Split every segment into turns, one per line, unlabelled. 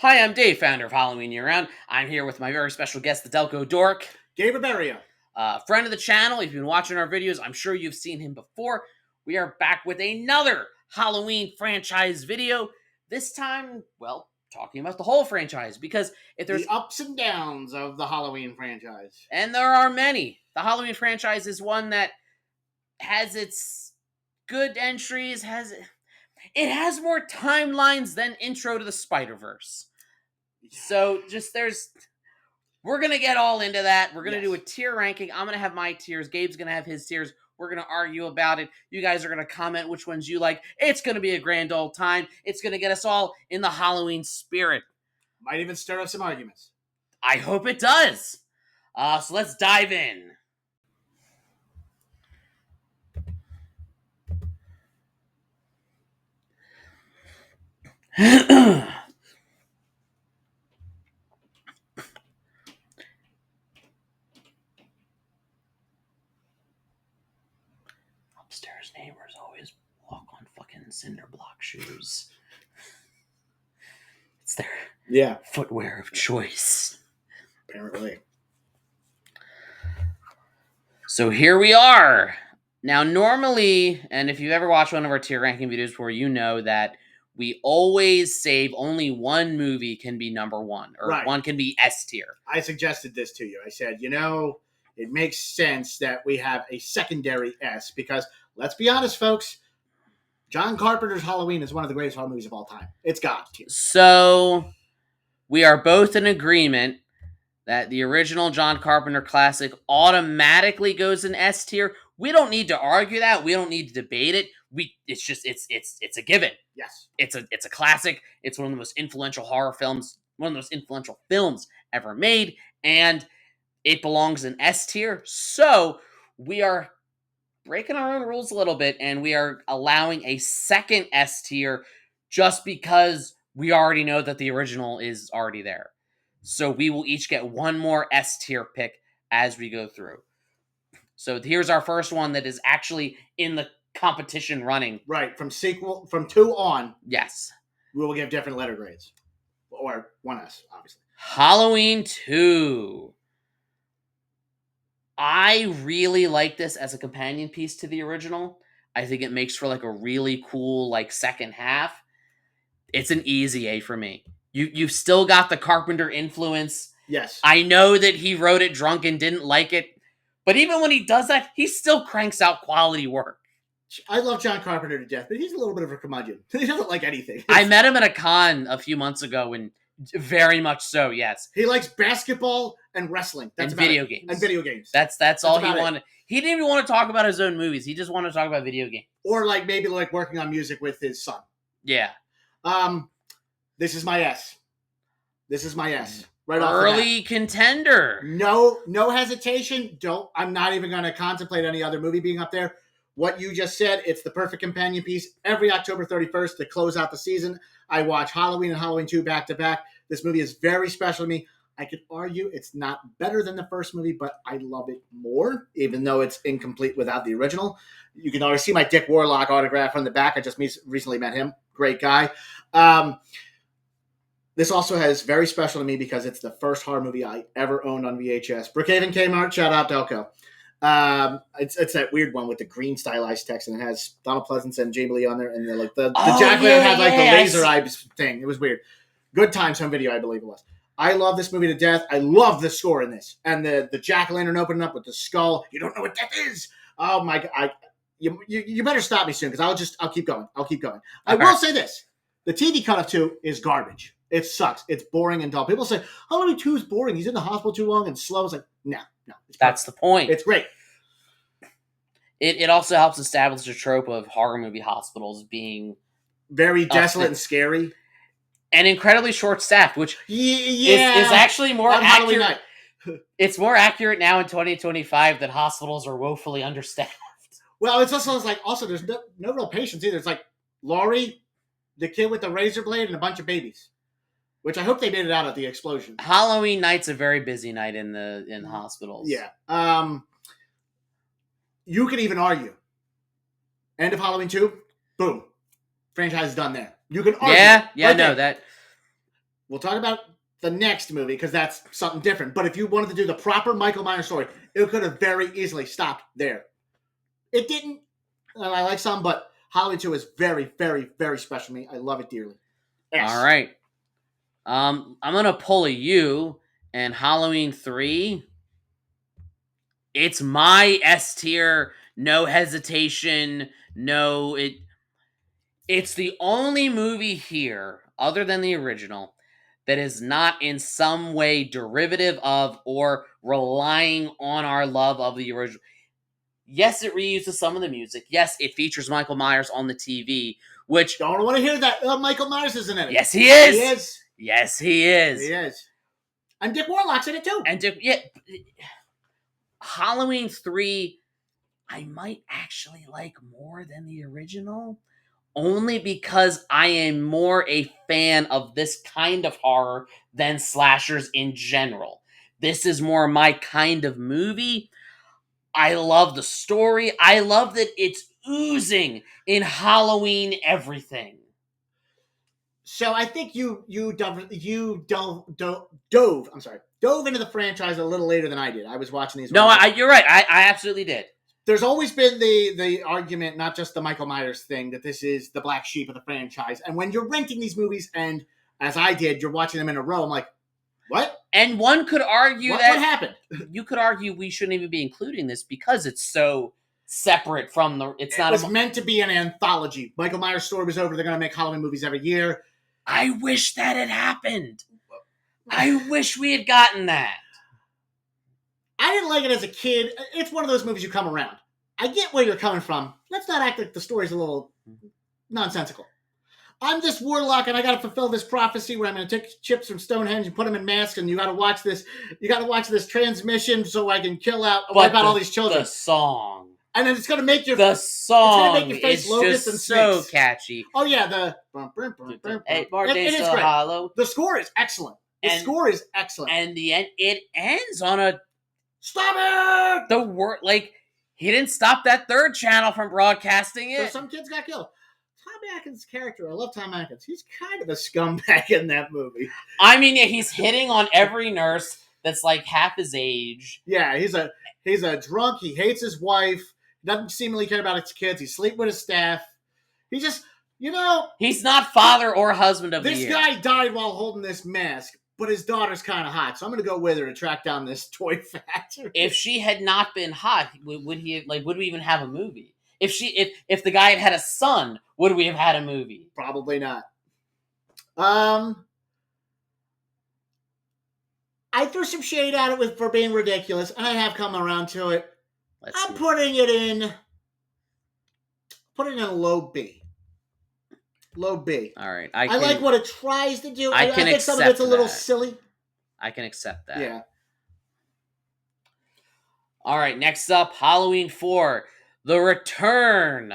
Hi, I'm Dave, founder of Halloween Year Round. I'm here with my very special guest, the Delco Dork.
Gabe.
Friend of the channel. If you've been watching our videos, I'm sure you've seen him before. We are back with another Halloween franchise video. This time, well, talking about the whole franchise, because if there's
the ups and downs of the Halloween franchise.
And there are many. The Halloween franchise is one that has its good entries, it has more timelines than Intro to the Spider-Verse. So we're going to get all into that. We're going to do a tier ranking. I'm going to have my tiers. Gabe's going to have his tiers. We're going to argue about it. You guys are going to comment which ones you like. It's going to be a grand old time. It's going to get us all in the Halloween spirit.
Might even stir up some arguments.
I hope it does. So let's dive in. Upstairs neighbors always walk on fucking cinder block shoes. It's their footwear of choice.
Apparently.
So here we are. Now, normally, and if you've ever watched one of our tier ranking videos before, you know that we always save only one movie can be number one, or one can be S tier.
I suggested this to you. I said, it makes sense that we have a secondary S because, let's be honest, folks, John Carpenter's Halloween is one of the greatest horror movies of all time. It's God tier.
So, we are both in agreement that the original John Carpenter classic automatically goes in S tier. We don't need to argue that. We don't need to debate it. It's a given.
Yes.
It's a classic. It's one of the most influential horror films, one of the most influential films ever made, and it belongs in S tier. So we are breaking our own rules a little bit, and we are allowing a second S tier just because we already know that the original is already there. So we will each get one more S tier pick as we go through. So here's our first one that is actually in the competition running.
Right, from 2 on.
Yes.
We will give different letter grades. Or 1S, obviously.
Halloween 2. I really like this as a companion piece to the original. I think it makes for like a really cool like second half. It's an easy A for me. You've still got the Carpenter influence.
Yes.
I know that he wrote it drunk and didn't like it. But even when he does that, he still cranks out quality work.
I love John Carpenter to death, but he's a little bit of a curmudgeon. He doesn't like anything.
I met him at a con a few months ago, and very much so, yes.
He likes basketball and wrestling.
That's and video games.
And video games.
That's all he wanted. He didn't even want to talk about his own movies. He just wanted to talk about video games.
Or maybe working on music with his son.
Yeah.
This is my S. This is my S.
Right early contender.
No hesitation. I'm not even going to contemplate any other movie being up there. What you just said, it's the perfect companion piece. Every October 31st to close out the season, I watch Halloween and Halloween 2 back to back. This movie is very special to me. I could argue it's not better than the first movie, but I love it more, even though it's incomplete without the original. You can already see my Dick Warlock autograph on the back. I just recently met him. Great guy. This also is very special to me because it's the first horror movie I ever owned on VHS. Brookhaven Kmart, shout out Delco. It's that weird one with the green stylized text, and it has Donald Pleasance and Jamie Lee on there, and the jack-o'-lantern had the laser eyes thing. It was weird. Good Times home video, I believe it was. I love this movie to death. I love the score in this, and the jack-o'-lantern opening up with the skull. You don't know what that is. Oh my god! You better stop me soon because I'll keep going. I will say this: the TV cut of 2 is garbage. It sucks. It's boring and dull. People say Halloween 2 is boring. He's in the hospital too long and slow. It's like no.
That's the point.
It's great.
It also helps establish a trope of horror movie hospitals being
very desolate and scary.
And incredibly short-staffed, which is actually more accurate. It's more accurate now in 2025 that hospitals are woefully understaffed.
Well, it's also there's no real patience either. It's like Laurie, the kid with the razor blade, and a bunch of babies. Which I hope they made it out at the explosion.
Halloween night's a very busy night in hospitals.
Yeah. You could even argue. End of Halloween 2, boom. Franchise is done there. You can argue.
Yeah, no, that...
We'll talk about the next movie because that's something different. But if you wanted to do the proper Michael Myers story, it could have very easily stopped there. It didn't. And I like some, but Halloween 2 is very, very, very special to me. I love it dearly.
Yes. All right. I'm gonna pull a U, and Halloween 3. It's my S tier, no hesitation, no it. It's the only movie here, other than the original, that is not in some way derivative of or relying on our love of the original. Yes, it reuses some of the music. Yes, it features Michael Myers on the TV, which...
Don't want to hear that. Michael Myers isn't in it.
Yes, he is.
He is.
Yes, he is.
He is. And Dick Warlock's in it, too.
And Dick... Yeah. Halloween 3, I might actually like more than the original. Only because I am more a fan of this kind of horror than slashers in general. This is more my kind of movie. I love the story. I love that it's oozing in Halloween everything.
So I think you dove into the franchise a little later than I did. I was watching these.
No, you're right. I absolutely did.
There's always been the argument, not just the Michael Myers thing, that this is the black sheep of the franchise. And when you're renting these movies, and as I did, you're watching them in a row, I'm like, what?
And one could argue
what happened?
You could argue we shouldn't even be including this because it's so separate from the... It
was meant to be an anthology. Michael Myers' story was over. They're going to make Halloween movies every year.
I wish that had happened. I wish we had gotten that.
I didn't like it as a kid. It's one of those movies you come around. I get where you're coming from. Let's not act like the story's a little nonsensical. I'm this warlock, and I got to fulfill this prophecy where I'm going to take chips from Stonehenge and put them in masks, and you got to watch this. You got to watch this transmission so I can wipe out all these children.
The song,
and then it's going to make your
song.
It's going to make your face
locust and so snakes. Catchy.
Oh yeah, the
8 more days till Hollow.
The score is excellent. Score is excellent,
and the end. It ends on a
stop it.
The word he didn't stop that third channel from broadcasting it.
So some kids got killed. Tom Atkins' character, I love Tom Atkins. He's kind of a scumbag in that movie.
I mean, yeah, he's hitting on every nurse that's like half his age.
Yeah, he's a drunk. He hates his wife. Doesn't seemingly care about his kids. He's sleeping with his staff. He just,
he's not father or husband of the year.
This guy died while holding this mask, but his daughter's kind of hot, so I'm going to go with her to track down this toy factory.
If she had not been hot, would we even have a movie? If the guy had a son, would we have had a movie?
Probably not. I threw some shade at it for being ridiculous, and I have come around to it. I'm putting it in a low B. Low B.
All right.
I like what it tries to do.
I think
some of it's a little silly.
I can accept that.
Yeah.
All right. Next up, Halloween 4. The return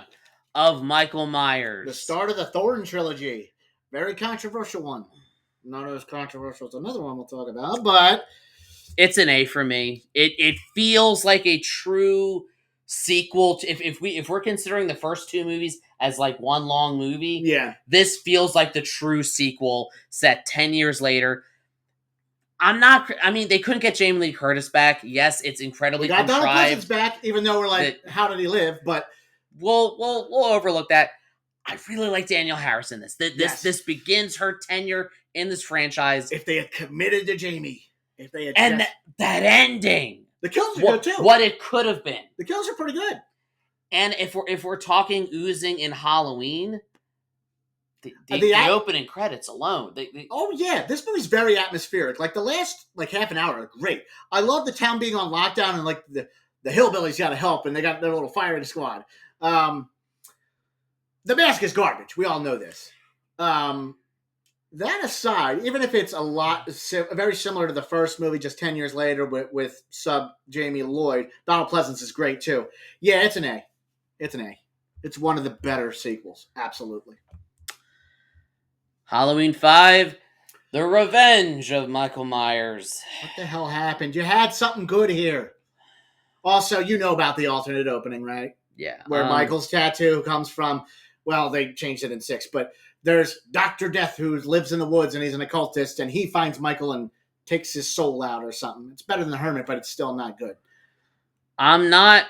of Michael Myers.
The start of the Thorn trilogy. Very controversial one. Not as controversial as another one we'll talk about, but...
It's an A for me. It feels like a true sequel. If we're considering the first two movies as like one long movie,
yeah,
this feels like the true sequel set 10 years later. I mean, they couldn't get Jamie Lee Curtis back. Yes, it's incredibly contrived.
Donald Pleasance back, even though we're like, how did he live? But
we'll overlook that. I really like Danielle Harris in this. This begins her tenure in this franchise.
If they had committed to Jamie. If they had
that ending,
the kills are good too.
What it could have been,
the kills are pretty good.
And if we're talking oozing in Halloween, the opening credits alone.
Oh yeah, this movie's very atmospheric. Like the last half an hour are great. I love the town being on lockdown and like the hillbillies got to help and they got their little firing squad. The mask is garbage. We all know this. That aside, even if it's very similar to the first movie, just 10 years later with sub Jamie Lloyd, Donald Pleasance is great too. Yeah, it's an A. It's an A. It's one of the better sequels. Absolutely.
Halloween 5, The Revenge of Michael Myers.
What the hell happened? You had something good here. Also, you know about the alternate opening, right?
Yeah.
Where Michael's tattoo comes from. Well, they changed it in 6, but there's Dr. Death who lives in the woods and he's an occultist and he finds Michael and takes his soul out or something. It's better than The Hermit, but it's still not good.
I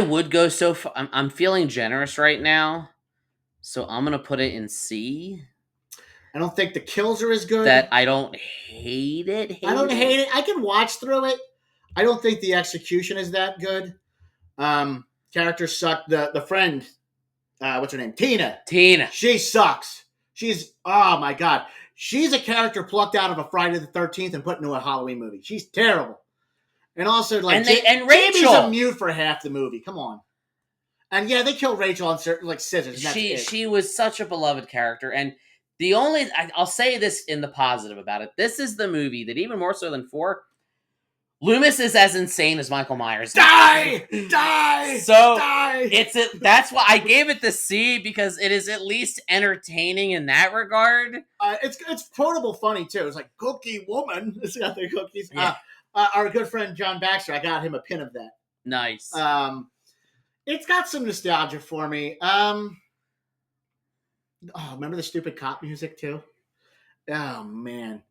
would go so far. I'm feeling generous right now, so I'm gonna put it in C.
I don't think the kills are as good.
That I don't hate it.
I don't hate it. I can watch through it. I don't think the execution is that good. Characters suck. The friend, what's her name? Tina. She sucks. Oh my God. She's a character plucked out of a Friday the 13th and put into a Halloween movie. She's terrible. And also, like,
and Rachel.
Jamie's a mute for half the movie. Come on. And yeah, they killed Rachel on certain, like, scissors.
She was such a beloved character. And I'll say this in the positive about it. This is the movie that, even more so than 4, Loomis is as insane as Michael Myers.
Die!
So
Die!
That's why I gave it the C, because it is at least entertaining in that regard.
It's quotable funny too. It's like Cookie Woman. It's got the cookies.
Yeah.
Our good friend John Baxter, I got him a pin of that.
Nice.
It's got some nostalgia for me. Remember the stupid cop music too? Oh man.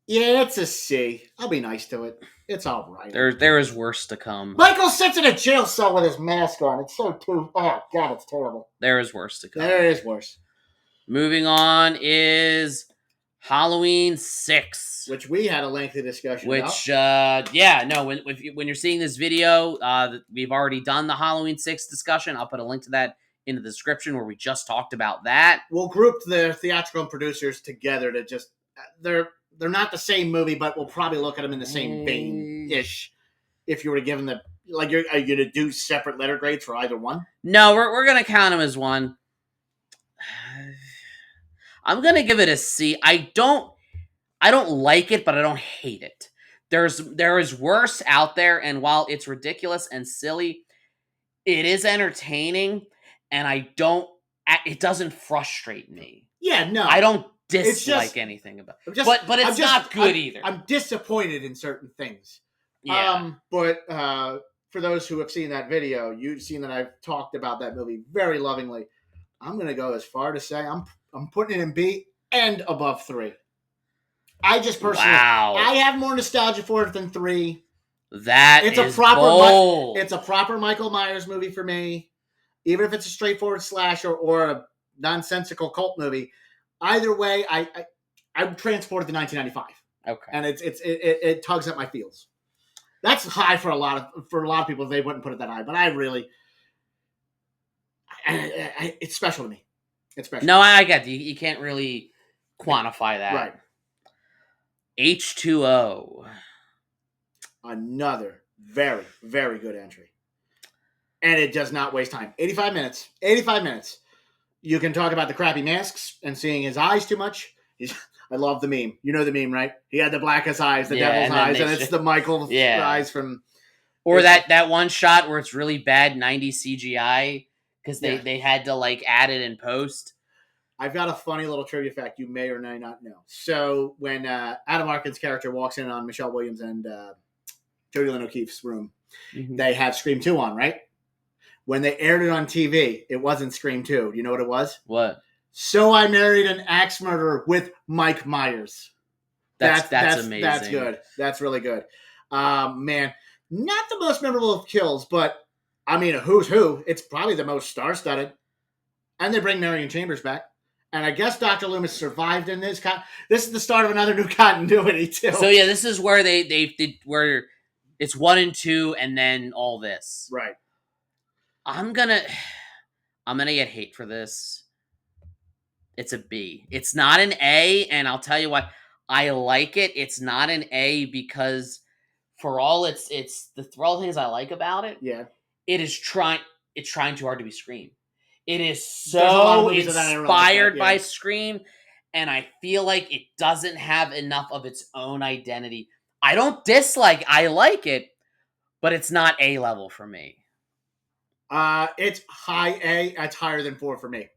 Yeah, it's a C. I'll be nice to it. It's all right.
There is worse to come.
Michael sits in a jail cell with his mask on. It's so too. Oh God, it's terrible.
There is worse to come.
There is worse.
Moving on is Halloween 6,
which we had a lengthy discussion about.
When you're seeing this video, we've already done the Halloween 6 discussion. I'll put a link to that in the description where we just talked about that.
We'll group the theatrical and producers together to just they're not the same movie, but we'll probably look at them in the same vein-ish. If you were to give them are you going to do separate letter grades for either one?
No, we're going to count them as one. I'm going to give it a C. I don't like it, but I don't hate it. There is worse out there, and while it's ridiculous and silly, it is entertaining, and it doesn't frustrate me.
Yeah, no.
I don't dislike anything about it. But it's not good either.
I'm disappointed in certain things.
Yeah.
But for those who have seen that video, you've seen that I've talked about that movie very lovingly. I'm going to go as far to say I'm putting it in B and above 3. I just personally, I have more nostalgia for it than 3.
It's
a proper Michael Myers movie for me. Even if it's a straightforward slasher or a nonsensical cult movie, either way, I'm transported to 1995.
Okay,
and it tugs at my feels. That's high for a lot of people. They wouldn't put it that high, but I really, it's special to me. It's special.
No, I get it. You can't really quantify that.
Right.
H2O.
Another very, very good entry. And it does not waste time. 85 minutes. 85 minutes. You can talk about the crappy masks and seeing his eyes too much. I love the meme. You know the meme, right? He had the blackest eyes, the devil's eyes, and it's the Michael eyes from...
Or that one shot where it's really bad 90s CGI because they had to, like, add it in post.
I've got a funny little trivia fact you may or may not know. So when Adam Arkin's character walks in on Michelle Williams and Jodie Lynn O'Keefe's room, they have Scream 2 on, right? When they aired it on TV, it wasn't Scream 2. Do you know what it was?
What?
So I Married an Axe Murderer with Mike Myers.
That's amazing.
That's good. That's really good. Man, not the most memorable of kills, but I mean, a who's who. It's probably the most star-studded. And they bring Marion Chambers back. And I guess Dr. Loomis survived in this. This is the start of another new continuity, too.
So, yeah, this is where they did where it's 1 and 2 and then all this.
Right.
I'm gonna get hate for this. It's a B. It's not an A, and I'll tell you why. I like it. It's not an A because for all the things I like about it, it's trying too hard to be Scream. It is so inspired by Scream, and I feel like it doesn't have enough of its own identity. I don't dislike. I like it, but it's not A level for me.
It's high A. It's higher than 4 for me.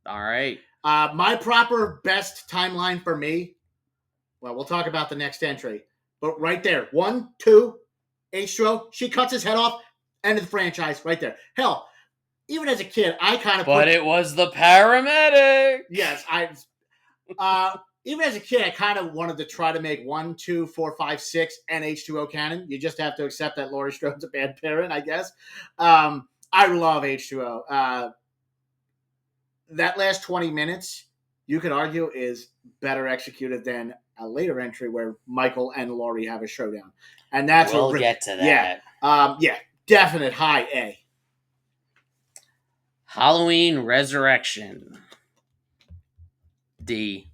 All right.
My proper best timeline for me, well, we'll talk about the next entry, but right there, 1, 2, H2O, she cuts his head off, end of the franchise right there. Hell, even as a kid, I kind of.
But it was the paramedic.
Yes, even as a kid, I kind of wanted to try to make 1, 2, 4, 5, 6 and H2O canon. You just have to accept that Laurie Strode's a bad parent, I guess. I love H2O. That last 20 minutes, you could argue, is better executed than a later entry where Michael and Laurie have a showdown. And that's
we'll get to that.
Yeah, definite high A.
Halloween Resurrection. D.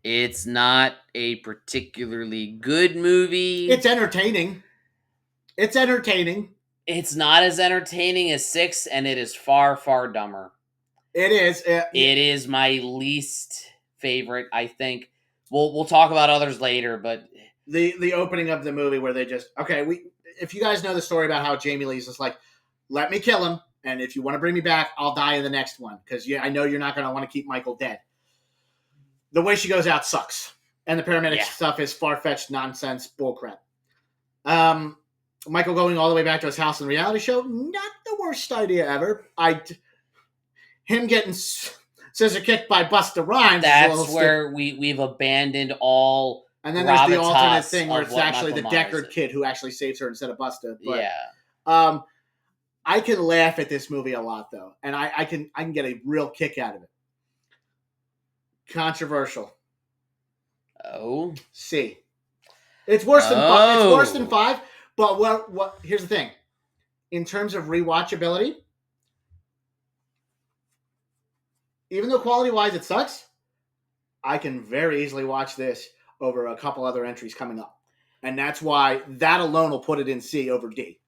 It's not a particularly good movie.
It's entertaining. It's
not as entertaining as 6, and it is far, far dumber.
It is.
It is my least favorite, I think. We'll talk about others later, but
the opening of the movie where they just if you guys know the story about how Jamie Lee's just like, let me kill him, and if you want to bring me back, I'll die in the next one because I know you're not going to want to keep Michael dead. The way she goes out sucks, and the paramedic stuff is far-fetched nonsense bullcrap. Michael going all the way back to his house in the reality show, not the worst idea ever. Him getting scissor kicked by Busta Rhymes.
That's where we've abandoned all.
And then there's the alternate thing where it's actually the Deckard kid who actually saves her instead of Busta. But,
yeah.
I can laugh at this movie a lot though, and I can get a real kick out of it. Controversial.
Oh.
C. It's worse than 5. It's worse than 5. But what? Here's the thing. In terms of rewatchability, even though quality-wise it sucks, I can very easily watch this over a couple other entries coming up. And that's why that alone will put it in C over D.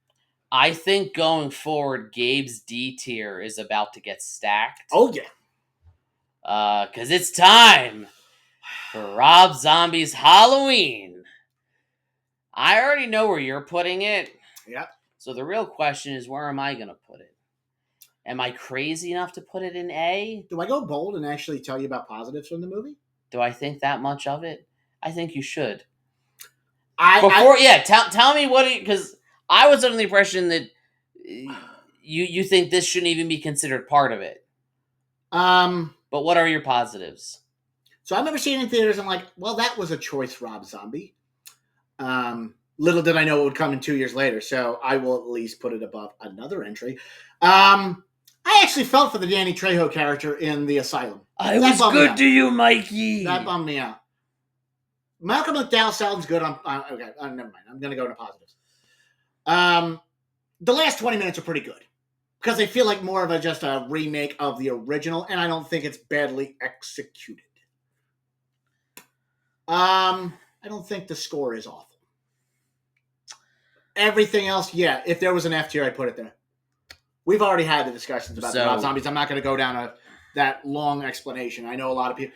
I think going forward, Gabe's D tier is about to get stacked.
Oh, yeah.
Because it's time for Rob Zombie's Halloween. I already know where you're putting it.
Yeah.
So the real question is, where am I going to put it? Am I crazy enough to put it in A?
Do I go bold and actually tell you about positives from the movie?
Do I think that much of it? I think you should. Tell me what, because I was under the impression that you think this shouldn't even be considered part of it. But what are your positives?
So I remember seeing it in theaters and I'm like, well, that was a choice, Rob Zombie. Little did I know it would come in 2 years later, so I will at least put it above another entry. I actually felt for the Danny Trejo character in The Asylum.
I was good to you, Mikey.
That bummed me out. Malcolm McDowell sounds good. Okay, never mind. I'm going to go into positives. The last 20 minutes are pretty good because they feel like more of just a remake of the original, and I don't think it's badly executed. I don't think the score is awful. Everything else, yeah. If there was an F tier, I'd put it there. We've already had the discussions about the Rob Zombies. I'm not going to go down that long explanation. I know a lot of people.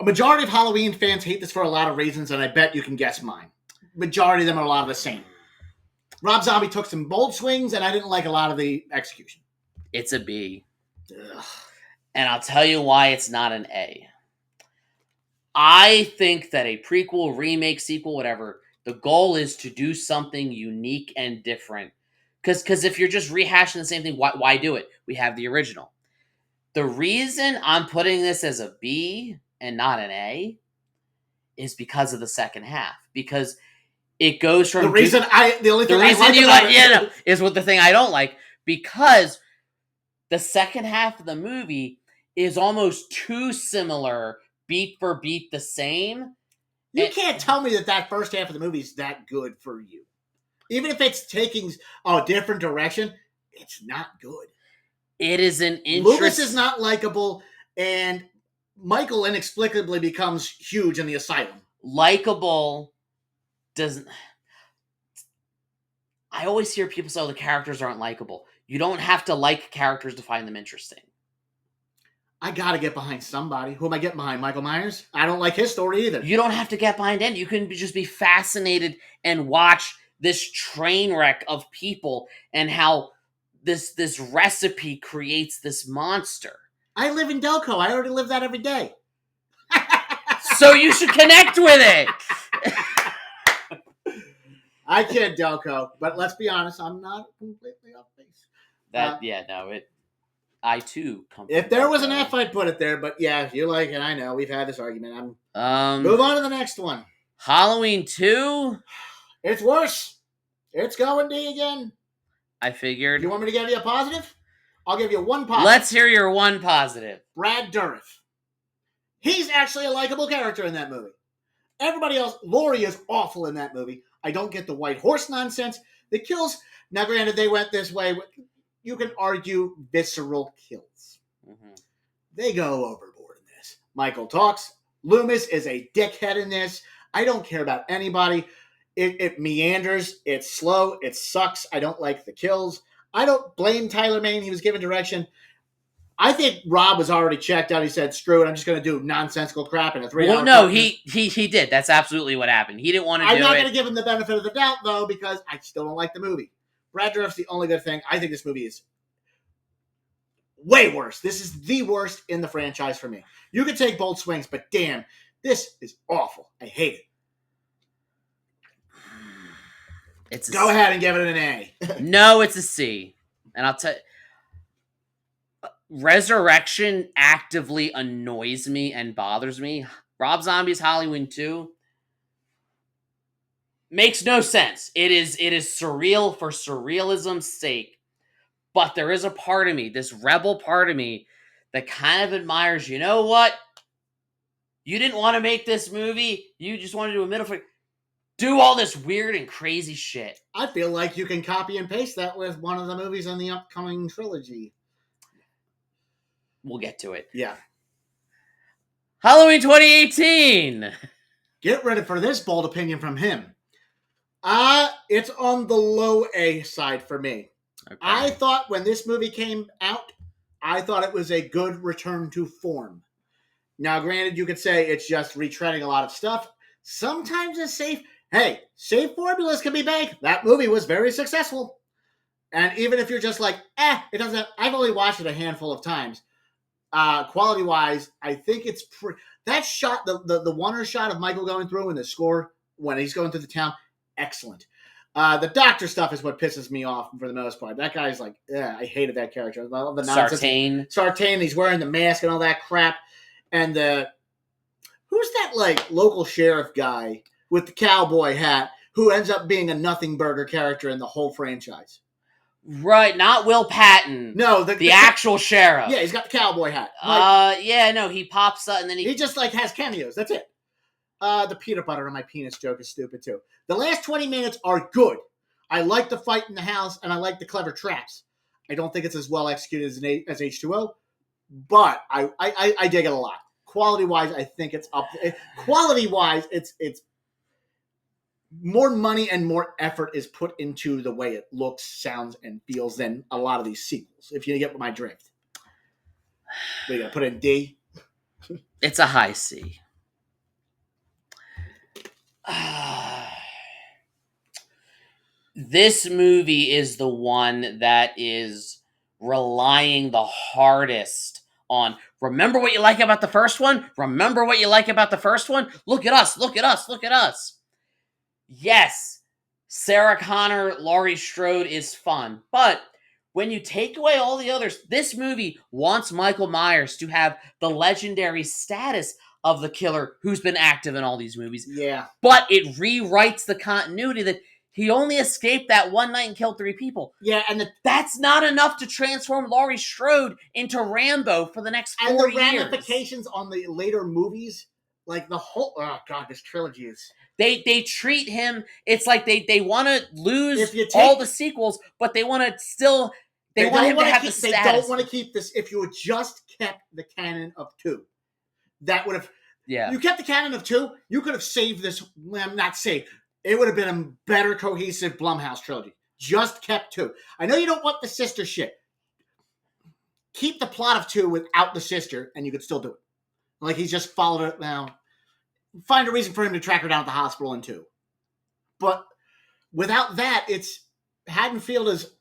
A majority of Halloween fans hate this for a lot of reasons, and I bet you can guess mine. Majority of them are a lot of the same. Rob Zombie took some bold swings, and I didn't like a lot of the execution.
It's a B. Ugh. And I'll tell you why it's not an A. I think that a prequel, remake, sequel, whatever, the goal is to do something unique and different. Because if you're just rehashing the same thing, why do it? We have the original. The reason I'm putting this as a B and not an A is because of the second half. Because it goes from...
The reason
you like is what the thing I don't like. Because the second half of the movie is almost too similar, beat for beat the same.
You can't tell me that first half of the movie is that good for you. Even if it's taking a different direction, it's not good.
It is an interest.
Lucas is not likable, and Michael inexplicably becomes huge in the asylum.
Likable doesn't... I always hear people say, oh, the characters aren't likable. You don't have to like characters to find them interesting.
I gotta get behind somebody. Who am I getting behind? Michael Myers? I don't like his story either.
You don't have to get behind any. You can just be fascinated and watch this train wreck of people and how this recipe creates this monster.
I live in Delco. I already live that every day.
So you should connect with it.
I kid, Delco, but let's be honest, I'm not completely off base.
I too come.
If
from
there was an
Delco.
F, I'd put it there. But yeah, you like it. I know we've had this argument.
Um,
Move on to the next one.
Halloween 2.
It's worse. It's going D again.
I figured.
You want me to give you a positive? I'll give you one positive.
Let's hear your one positive.
Brad Dourif. He's actually a likable character in that movie. Everybody else, Laurie is awful in that movie. I don't get the white horse nonsense. The kills, now granted, they went this way. You can argue visceral kills. Mm-hmm. They go overboard in this. Michael talks. Loomis is a dickhead in this. I don't care about anybody. It meanders. It's slow. It sucks. I don't like the kills. I don't blame Tyler Mane. He was given direction. I think Rob was already checked out. He said, screw it. I'm just going to do nonsensical crap in a 3 hour.
Well, no, he did. That's absolutely what happened. He didn't want to do it.
I'm not going to give him the benefit of the doubt, though, because I still don't like the movie. Brad Dourif's the only good thing. I think this movie is way worse. This is the worst in the franchise for me. You can take bold swings, but damn, this is awful. I hate it. Go ahead and give it an A.
No, it's a C. And I'll tell you, Resurrection actively annoys me and bothers me. Rob Zombie's Halloween 2 makes no sense. It is surreal for surrealism's sake. But there is a part of me, this rebel part of me, that kind of admires, you know what? You didn't want to make this movie. You just want to do a middle finger. Do all this weird and crazy shit.
I feel like you can copy and paste that with one of the movies in the upcoming trilogy.
We'll get to it.
Yeah.
Halloween 2018.
Get ready for this bold opinion from him. It's on the low A side for me. Okay. I thought when this movie came out, I thought it was a good return to form. Now, granted, you could say it's just retreading a lot of stuff. Sometimes it's safe. Hey, safe formulas can be banked. That movie was very successful. And even if you're just like, it doesn't. I've only watched it a handful of times. Quality-wise, I think it's that shot, the one shot of Michael going through and the score when he's going through the town, excellent. The doctor stuff is what pisses me off for the most part. That guy's like, I hated that character. The Sartain, he's wearing the mask and all that crap. And who's that like local sheriff guy with the cowboy hat who ends up being a nothing burger character in the whole franchise?
Right, not Will Patton.
No,
the actual sheriff.
Yeah, he's got the cowboy hat.
He pops up and then
he just like has cameos. That's it. The peanut butter on my penis joke is stupid too. The last 20 minutes are good. I like the fight in the house and I like the clever traps. I don't think it's as well executed as H2O, but I dig it a lot. Quality wise, I think it's up. Quality wise, it's more money and more effort is put into the way it looks, sounds, and feels than a lot of these sequels. If you get my drift, we gotta put in D.
It's a high C. This movie is the one that is relying the hardest on. Remember what you like about the first one? Remember what you like about the first one? Look at us, look at us, look at us. Yes, Sarah Connor, Laurie Strode is fun, but when you take away all the others, this movie wants Michael Myers to have the legendary status of the killer who's been active in all these movies.
Yeah.
But it rewrites the continuity that he only escaped that one night and killed 3 people.
Yeah, and
that's not enough to transform Laurie Strode into Rambo for the next 4 years.
And the ramifications on the later movies, like the whole... Oh, God, this trilogy is...
They treat him... It's like they want to lose all the sequels, but they want to still... They want him to have the status.
They don't want to keep this... If you had just kept the canon of 2, that would have...
Yeah.
You kept the canon of 2, you could have saved this... Well, not saved... It would have been a better cohesive Blumhouse trilogy. Just kept 2. I know you don't want the sister shit. Keep the plot of 2 without the sister, and you could still do it. Like, he's just followed it now. Find a reason for him to track her down at the hospital in 2. But without that, Haddonfield is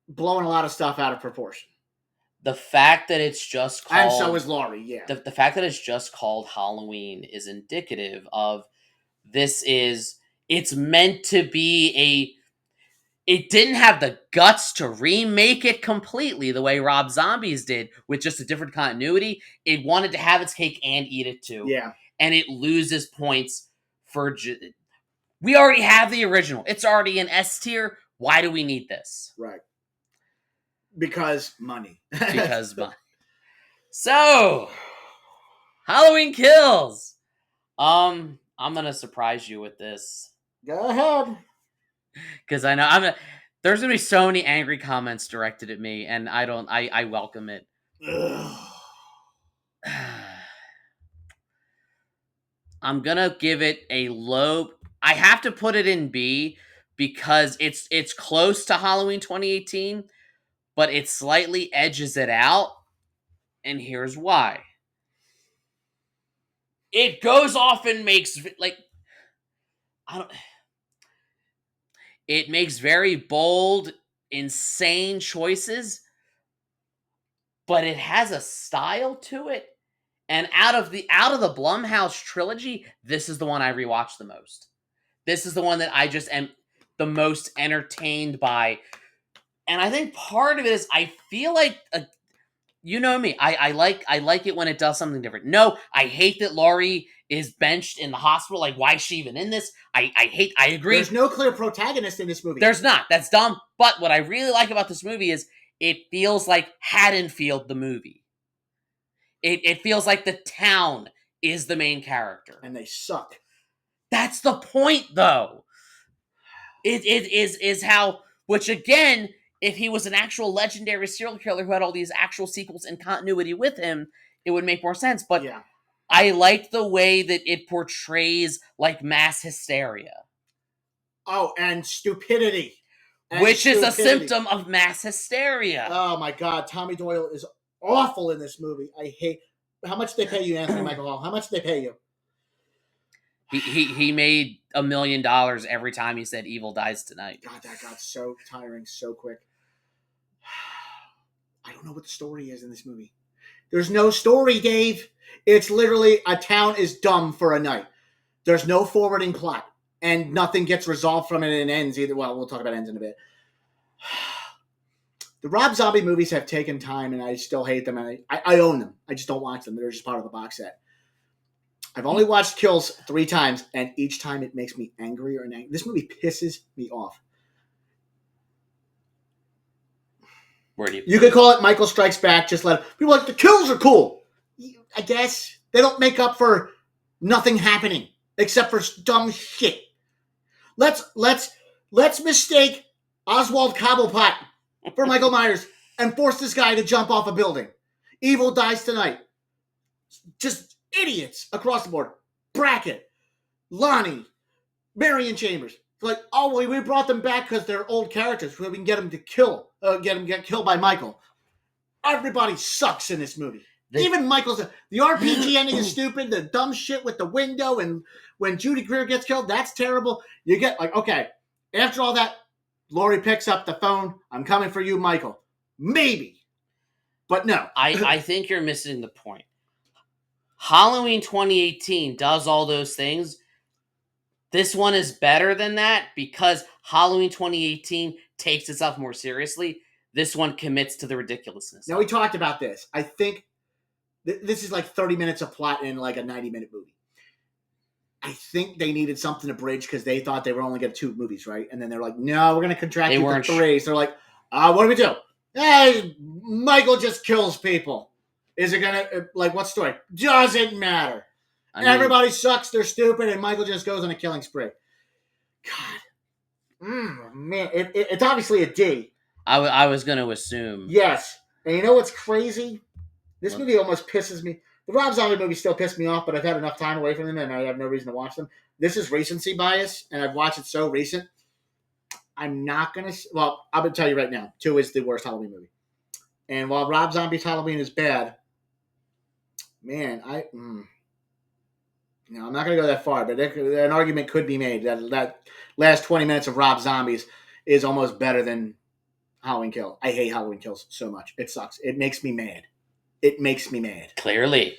blowing a lot of stuff out of proportion.
The fact that it's just called...
And so is Laurie, yeah.
The fact that it's just called Halloween is indicative of this is... it's meant to be it didn't have the guts to remake it completely the way Rob Zombie's did with just a different continuity. It wanted to have its cake and eat it too.
Yeah.
And it loses points for... We already have the original. It's already an S tier. Why do we need this?
Right. Because money.
Because money. So, Halloween Kills. I'm gonna surprise you with this.
Go ahead.
Because I know there's gonna be so many angry comments directed at me, and I welcome it. I'm gonna give it a low. I have to put it in B because it's close to Halloween 2018, but it slightly edges it out, and here's why. It goes off and makes it makes very bold, insane choices, but it has a style to it. And out of the Blumhouse trilogy, this is the one I rewatch the most. This is the one that I just am the most entertained by. And I think part of it is I feel like you know me. I like it when it does something different. No, I hate that Laurie is benched in the hospital. Like, why is she even in this? I agree.
There's no clear protagonist in this movie.
There's not. That's dumb. But what I really like about this movie is it feels like Haddonfield the movie. It feels like the town is the main character.
And they suck.
That's the point, though. It is how, which again, if he was an actual legendary serial killer who had all these actual sequels in continuity with him, it would make more sense. But
yeah.
I like the way that it portrays like mass hysteria.
Oh, and stupidity.
Which is a symptom of mass hysteria.
Oh my God, Tommy Doyle is awful in this movie. I hate. How much did they pay you, Anthony Michael Hall? How much did they pay you?
He made $1 million every time he said "Evil dies tonight."
God, that got so tiring so quick. I don't know what the story is in this movie. There's no story, Dave. It's literally a town is dumb for a night. There's no forwarding plot, and nothing gets resolved from it and ends either. Well, we'll talk about ends in a bit. The Rob Zombie movies have taken time, and I still hate them. And I own them. I just don't watch them. They're just part of the box set. I've only watched Kills 3 times, and each time it makes me angrier and angrier. This movie pisses me off.
Where do
you could call it Michael Strikes Back. Just let people like the kills are cool. I guess they don't make up for nothing happening except for dumb shit. Let's mistake Oswald Cobblepot for Michael Myers and force this guy to jump off a building. Evil dies tonight. Just idiots across the board. Brackett, Lonnie, Marion Chambers. Like, oh, we brought them back because they're old characters so we can get them to get killed by Michael. Everybody sucks in this movie. Even Michael's... The RPG ending is stupid. The dumb shit with the window and when Judy Greer gets killed, that's terrible. You get like, okay, after all that, Laurie picks up the phone. I'm coming for you, Michael. Maybe. But no.
I think you're missing the point. Halloween 2018 does all those things. This one is better than that because Halloween 2018 takes itself more seriously. This one commits to the ridiculousness.
Now, we talked about this. I think this is like 30 minutes of plot in like a 90-minute movie. I think they needed something to bridge because they thought they were only going to 2 movies, right? And then they're like, no, we're going to contract it to 3. So they're like, what do we do? Hey, Michael just kills people. Is it going to, like, what story? Doesn't matter. Everybody sucks, they're stupid, and Michael just goes on a killing spree. God. Man, it's obviously a D.
I was going to assume.
Yes. And you know what's crazy? This movie almost pisses me. The Rob Zombie movies still piss me off, but I've had enough time away from them, and I have no reason to watch them. This is recency bias, and I've watched it so recent. I'm not going to... Well, I'm going to tell you right now. 2 is the worst Halloween movie. And while Rob Zombie's Halloween is bad, man, No, I'm not going to go that far, but an argument could be made that last 20 minutes of Rob Zombies is almost better than Halloween Kills. I hate Halloween Kills so much. It sucks. It makes me mad. It makes me mad.
Clearly.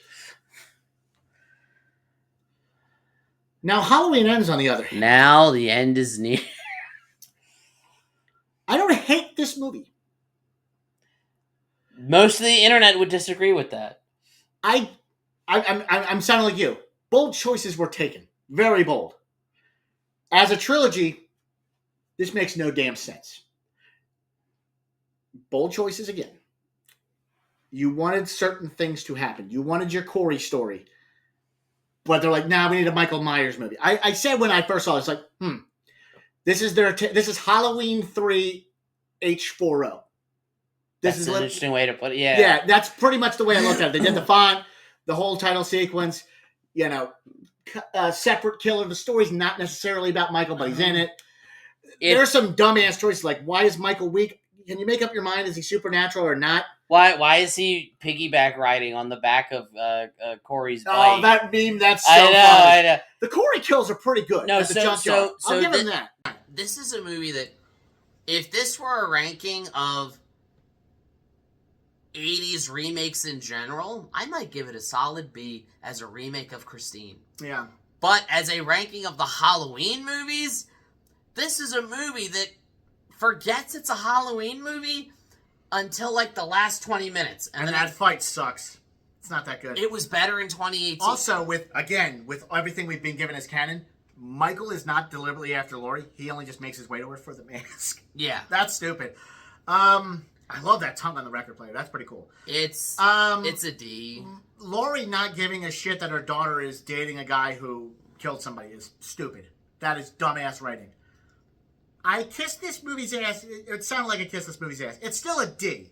Now, Halloween Ends, on the other hand.
Now the end is near.
I don't hate this movie.
Most of the internet would disagree with that.
I'm sounding like you. Bold choices were taken. Very bold. As a trilogy, this makes no damn sense. Bold choices again. You wanted certain things to happen. You wanted your Corey story. But they're like, nah, we need a Michael Myers movie. I said when I first saw it, it's like, this is Halloween 3 H4O.
That's an interesting way to put it. Yeah.
Yeah, that's pretty much the way I looked at it. They did the font, the whole title sequence, separate killer. The story's not necessarily about Michael, but he's in it. There's some dumbass choices like, why is Michael weak? Can you make up your mind? Is he supernatural or not?
Why is he piggyback riding on the back of Corey's bike?
Oh, that meme, that's so funny. I know. The Corey kills are pretty good.
No,
so I'll give him that.
This is a movie that, if this were a ranking of 80s remakes in general, I might give it a solid B as a remake of Christine.
Yeah.
But as a ranking of the Halloween movies, this is a movie that forgets it's a Halloween movie until like the last 20 minutes.
And that fight sucks. It's not that good.
It was better in 2018.
Also, with everything we've been given as canon, Michael is not deliberately after Laurie. He only just makes his way to her for the mask.
Yeah.
That's stupid. I love that tongue on the record player. That's pretty cool.
It's a D.
Laurie not giving a shit that her daughter is dating a guy who killed somebody is stupid. That is dumbass writing. I kissed this movie's ass. It sounded like I kissed this movie's ass. It's still a D.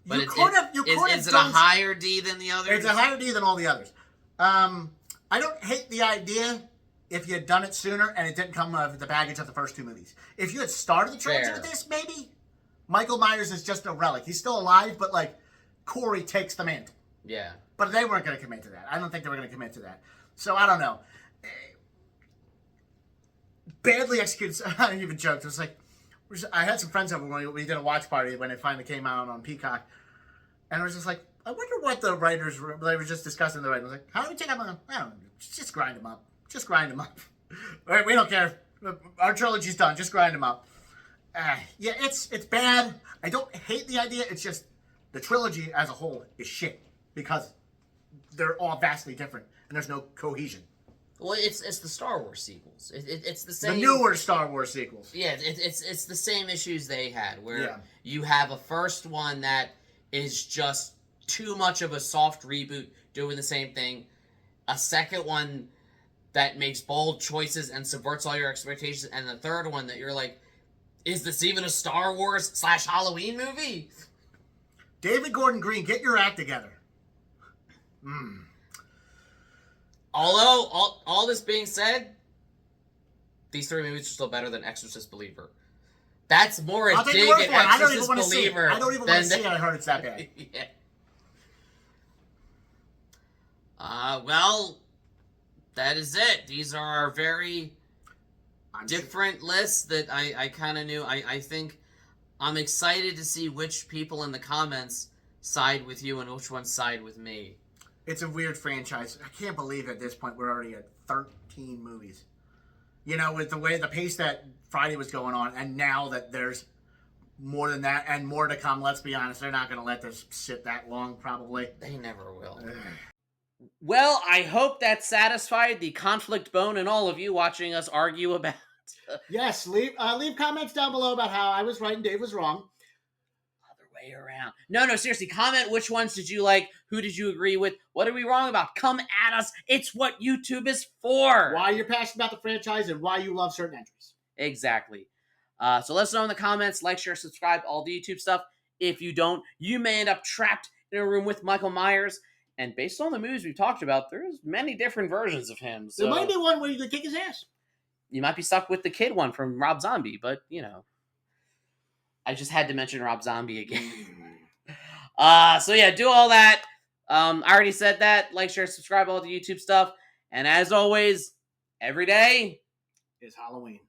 But is it a higher D than the others?
It's a higher D than all the others. I don't hate the idea if you had done it sooner and it didn't come with the baggage of the first two movies. If you had started the trilogy with this, maybe Michael Myers is just a relic. He's still alive, but like Corey takes the mantle.
Yeah.
But they weren't going to commit to that. I don't think they were going to commit to that. So I don't know. Badly executed. I didn't even joke. It was like, I had some friends over when we did a watch party when it finally came out on Peacock. And I was just like, I wonder what the writers were, they were just discussing the writing. I was like, how do we take them on? I don't know. Just grind them up. Just grind them up. All right, we don't care. Our trilogy's done. Just grind them up. Yeah, it's bad. I don't hate the idea. It's just the trilogy as a whole is shit because they're all vastly different and there's no cohesion.
Well, it's the Star Wars sequels. It's the same.
The newer Star Wars sequels.
Yeah, it's the same issues they had, where you have a first one that is just too much of a soft reboot, doing the same thing. A second one that makes bold choices and subverts all your expectations, and the third one that you're like, is this even a Star Wars / Halloween movie?
David Gordon Green, get your act together.
Although, all this being said, these three movies are still better than Exorcist Believer. That's more a dig at Exorcist Believer.
I don't even want to see it. I heard it's that bad.
Yeah. Well, that is it. These are our very different lists that I kind of knew. I think I'm excited to see which people in the comments side with you and which ones side with me.
It's a weird franchise. I can't believe at this point we're already at 13 movies. You know, with the pace that Friday was going on, and now that there's more than that and more to come, let's be honest, they're not going to let this sit that long, probably.
They never will. Well, I hope that satisfied the conflict bone in all of you watching us argue about.
Yes, leave comments down below about how I was right and Dave was wrong.
Other way around. No, seriously, comment which ones did you like, who did you agree with, what are we wrong about? Come at us. It's what YouTube is for.
Why you're passionate about the franchise and why you love certain entries.
Exactly. So let us know in the comments. Like, share, subscribe, all the YouTube stuff. If you don't, you may end up trapped in a room with Michael Myers. And based on the movies we've talked about, there's many different versions of him. So
there might be one where you could kick his ass.
You might be stuck with the kid one from Rob Zombie, but, you know. I just had to mention Rob Zombie again. So yeah, do all that. I already said that. Like, share, subscribe, all the YouTube stuff. And as always, every day
is Halloween.